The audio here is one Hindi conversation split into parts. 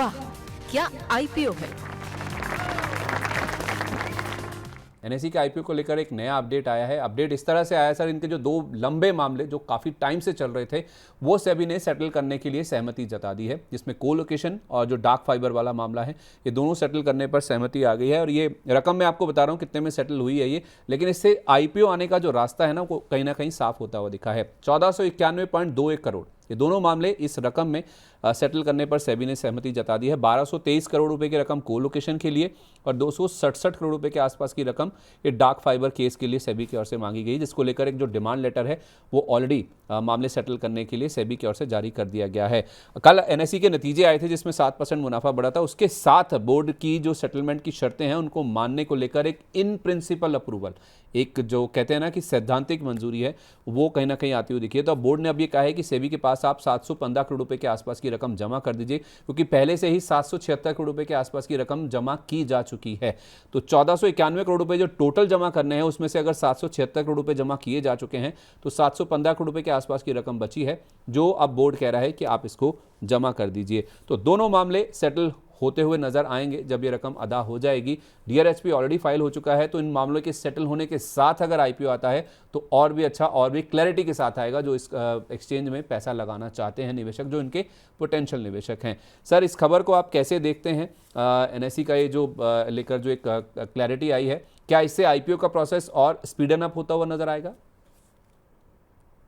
वाह, क्या आईपीओ है। एनएसई के आईपीओ को लेकर एक नया अपडेट आया है। अपडेट इस तरह से आया सर, इनके जो दो लंबे मामले जो काफ़ी टाइम से चल रहे थे वो सेबी ने सेटल करने के लिए सहमति जता दी है, जिसमें कोलोकेशन और जो डार्क फाइबर वाला मामला है ये दोनों सेटल करने पर सहमति आ गई है। और ये रकम मैं आपको बता रहा हूँ कितने में सेटल हुई है ये, लेकिन इससे आईपीओ आने का जो रास्ता है ना वो कहीं ना कहीं साफ होता हुआ दिखा है। 1491.21 करोड़ ये दोनों मामले इस रकम में सेटल करने पर सेबी ने सहमति जता दी है। 1223 करोड़ रुपए की रकम कोलोकेशन के लिए और 267 करोड़ रुपए के आसपास की रकम ये डार्क फाइबर केस के लिए सेबी की ओर से मांगी गई, जिसको लेकर एक जो डिमांड लेटर है वो ऑलरेडी मामले सेटल करने के लिए सेबी की ओर से जारी कर दिया गया है। कल एनएसई के नतीजे आए थे जिसमें 7% मुनाफा बढ़ा था। उसके साथ बोर्ड की जो सेटलमेंट की शर्तें हैं उनको मानने को लेकर एक इन प्रिंसिपल अप्रूवल, एक जो कहते हैं ना कि सैद्धांतिक मंजूरी है, वो कहीं ना कहीं आती हुई दिखी है। तो अब बोर्ड ने अब ये कहा है कि सेबी के पास आप 715 करोड़ रुपए के आसपास की रकम जमा कर दीजिए, क्योंकि पहले से ही 776 करोड़ रुपए के आसपास की रकम जमा की जा चुकी है। तो 1491 करोड़ रुपए जो टोटल जमा करने हैं उसमें से अगर 776 करोड़ रुपए जमा किए जा चुके हैं तो 715 करोड़ रुपए के आसपास की रकम बची है, जो अब बोर्ड कह रहा है कि आप इसको जमा कर दीजिए। तो दोनों मामले सेटल होते हुए नजर आएंगे जब ये रकम अदा हो जाएगी। डीआरएचपी ऑलरेडी फाइल हो चुका है, तो इन मामलों के सेटल होने के साथ अगर आईपीओ आता है तो और भी अच्छा, और भी क्लैरिटी के साथ आएगा जो इस एक्सचेंज में पैसा लगाना चाहते हैं निवेशक, जो इनके पोटेंशियल निवेशक हैं। सर, इस खबर को आप कैसे देखते हैं? एनएसई का ये जो लेकर जो एक क्लैरिटी आई है, क्या इससे आईपीओ का प्रोसेस और स्पीडन अप होता हुआ नजर आएगा?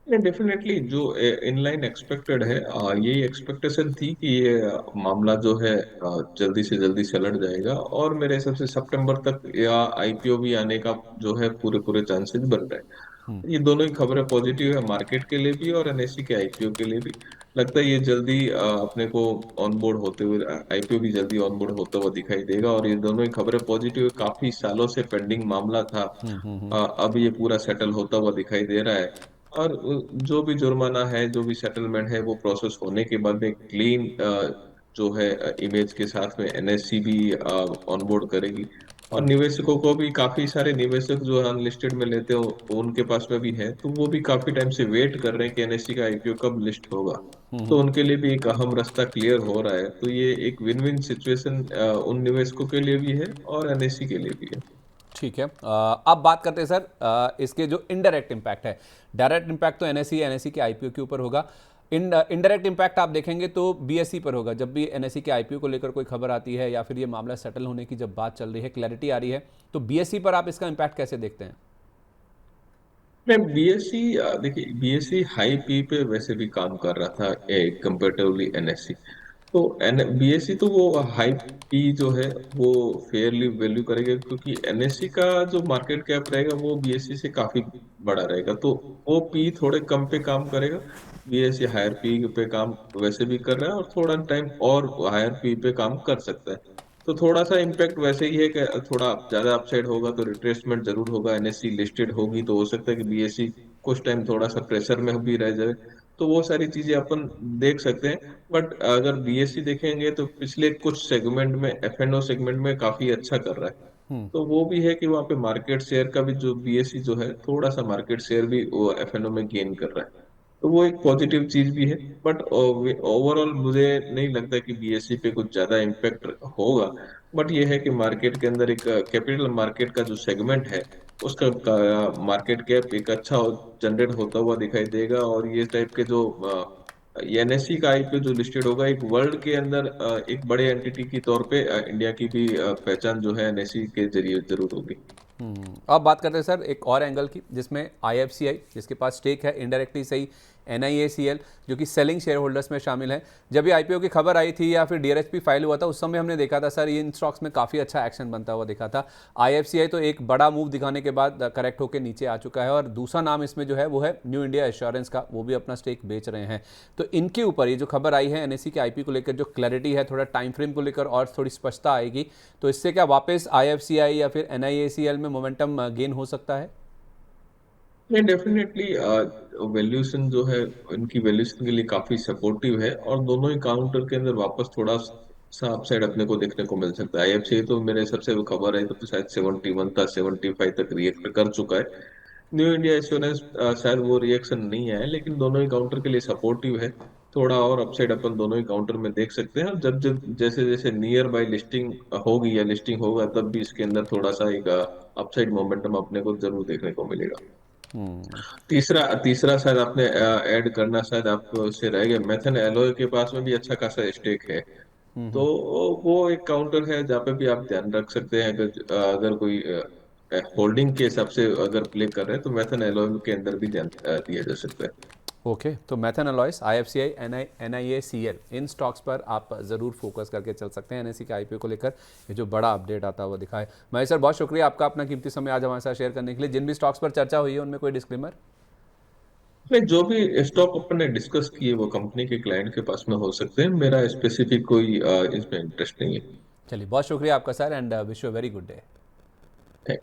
डेफिनेटली जो इनलाइन एक्सपेक्टेड है, यही एक्सपेक्टेशन थी कि ये मामला जो है जल्दी से जल्दी सलट जाएगा और मेरे हिसाब से सितंबर तक या आईपीओ भी आने का जो है पूरे पूरे चांसेस बन रहे हैं। ये दोनों ही खबरें पॉजिटिव है मार्केट के लिए भी और एनएससी के आईपीओ के लिए भी। लगता है ये जल्दी अपने को ऑनबोर्ड होते हुए, आईपीओ भी जल्दी ऑनबोर्ड होता हुआ दिखाई देगा और ये दोनों ही खबरें पॉजिटिव है। काफी सालों से पेंडिंग मामला था, अब ये पूरा सेटल होता हुआ दिखाई दे रहा है। और जो भी जुर्माना है, जो भी सेटलमेंट है, वो प्रोसेस होने के बाद में क्लीन जो है इमेज के साथ में एनएससी भी ऑनबोर्ड करेगी। और निवेशकों को भी, काफी सारे निवेशक जो अनलिस्टेड में लेते हो उनके पास में भी है, तो वो भी काफी टाइम से वेट कर रहे हैं कि एनएससी का आईपीओ कब लिस्ट होगा। तो उनके लिए भी एक अहम रास्ता क्लियर हो रहा है। तो ये एक विन विन सिचुएशन उन निवेशकों के लिए भी है और एनएससी के लिए भी है। ठीक है, अब बात करते हैं सर इसके जो इनडायरेक्ट इम्पैक्ट है। डायरेक्ट इम्पैक्ट तो एनएसई के आईपीओ के ऊपर होगा। इनडायरेक्ट इम्पैक्ट आप देखेंगे तो बीएसई पर होगा। जब भी एनएसई के आईपीओ को लेकर कोई खबर आती है या फिर ये मामला सेटल होने की जब बात चल रही है, क्लैरिटी आ रही है, तो बीएसई पर आप इसका इम्पैक्ट कैसे देखते हैं? मैं बीएससी, देखिए बीएससी हाई पी पे वैसे भी काम कर रहा था कंपेरेटिवली एनएससी। तो एन बीएससी तो वो हाई पी जो है वो फेयरली वैल्यू करेगा, क्योंकि एनएससी का जो मार्केट कैप रहेगा वो बीएससी से काफी बड़ा रहेगा, तो वो पी थोड़े कम पे काम करेगा। बीएससी हायर पी पे काम वैसे भी कर रहा है और थोड़ा टाइम और हायर पी पे काम कर सकता है। तो थोड़ा सा इम्पैक्ट वैसे ही है कि थोड़ा ज्यादा अपसाइड होगा तो रिट्रेसमेंट जरूर होगा। एनएससी लिस्टेड होगी तो हो सकता है कि बीएससी कुछ टाइम थोड़ा सा प्रेशर में भी रह जाए। तो वो सारी चीजें अपन देख सकते हैं। बट अगर बीएससी देखेंगे तो पिछले कुछ सेगमेंट में, एफएनओ सेगमेंट में काफी अच्छा कर रहा है। तो वो भी है कि वहाँ पे मार्केट शेयर का भी, जो बीएससी जो है थोड़ा सा मार्केट शेयर भी वो एफएनओ में गेन कर रहा है। तो वो एक पॉजिटिव चीज भी है। बट ओवरऑल मुझे नहीं लगता कि बीएससी पे कुछ ज्यादा इम्पेक्ट होगा। बट ये है कि मार्केट के अंदर एक कैपिटल मार्केट का जो सेगमेंट है उसका मार्केट कैप एक अच्छा जनरेट होता हुआ दिखाई देगा। और ये टाइप के जो एनएससी का आईपीओ जो लिस्टेड होगा, एक वर्ल्ड के अंदर एक बड़े एंटिटी की तौर पे इंडिया की भी पहचान जो है एनएससी के जरिए जरूर होगी। अब बात करते हैं सर एक और एंगल की, जिसमें आईएफसीआई जिसके पास स्टेक है इनडायरेक्टली सही, एनआईएसीएल जो कि सेलिंग शेयर होल्डर्स में शामिल है। जब ये आईपीओ की खबर आई थी या फिर डीआरएचपी फाइल हुआ था उस समय हमने देखा था सर ये इन स्टॉक्स में काफ़ी अच्छा एक्शन बनता हुआ दिखा था। आईएफसीआई तो एक बड़ा मूव दिखाने के बाद करेक्ट होकर नीचे आ चुका है, और दूसरा नाम इसमें जो है वो है न्यू इंडिया एश्योरेंस का, वो भी अपना स्टेक बेच रहे हैं। तो इनके ऊपर ये जो खबर आई है एनएससी के आईपीओ को लेकर, जो क्लैरिटी है, थोड़ा टाइम फ्रेम को लेकर और थोड़ी स्पष्टता आएगी, तो इससे क्या वापस आईएफसीआई या फिर एनआईएसीएल में मोमेंटम गेन हो सकता है? नहीं, डेफिनेटली वैल्यूएशन जो है इनकी वैल्यूएशन के लिए काफी सपोर्टिव है और दोनों ही काउंटर के अंदर वापस थोड़ा सा अपसाइड अपने को देखने को मिल सकता है। आईएफसी तो मेरे हिसाब से वो खबर है तो शायद 71 था, 75 तक रिएक्ट कर चुका है। न्यू इंडिया एश्योरेंस शायद वो रिएक्शन नहीं आया, लेकिन दोनों ही काउंटर के लिए सपोर्टिव है। थोड़ा और अपसाइड अपन दोनों ही काउंटर में देख सकते हैं। जब जब जैसे जैसे नियर बाय लिस्टिंग होगी या लिस्टिंग होगा, तब भी इसके अंदर थोड़ा सा एक अपसाइड मोमेंटम अपने को जरूर देखने को मिलेगा। तीसरा तीसरा शायद आपने ऐड करना शायद आपसे रह गया, मेथन एलोय के पास में भी अच्छा खासा स्टेक है। तो वो एक काउंटर है जहाँ पे भी आप ध्यान रख सकते हैं। अगर अगर कोई होल्डिंग के हिसाब से अगर प्ले कर रहे हैं तो मेथन एलोय के अंदर भी ध्यान दिया जा सकता है। ओके, तो मैथन अलॉयस, IFCI, NIACL, इन स्टॉक्स पर आप ज़रूर फोकस करके चल सकते हैं। NSE के IPO को लेकर ये जो बड़ा अपडेट आता हुआ दिखा है। महेश सर, बहुत शुक्रिया आपका अपना कीमती समय आज हमारे साथ शेयर करने के लिए। जिन भी स्टॉक्स पर चर्चा हुई है उनमें कोई डिस्क्लेमर? नहीं, जो भी स्टॉक अपन ने डिस्कस किए वो कंपनी के क्लाइंट के पास में हो सकते हैं। मेरा स्पेसिफिक कोई इसमें इंटरेस्ट नहीं है। चलिए, बहुत शुक्रिया आपका sir, and wish you very good day. Thank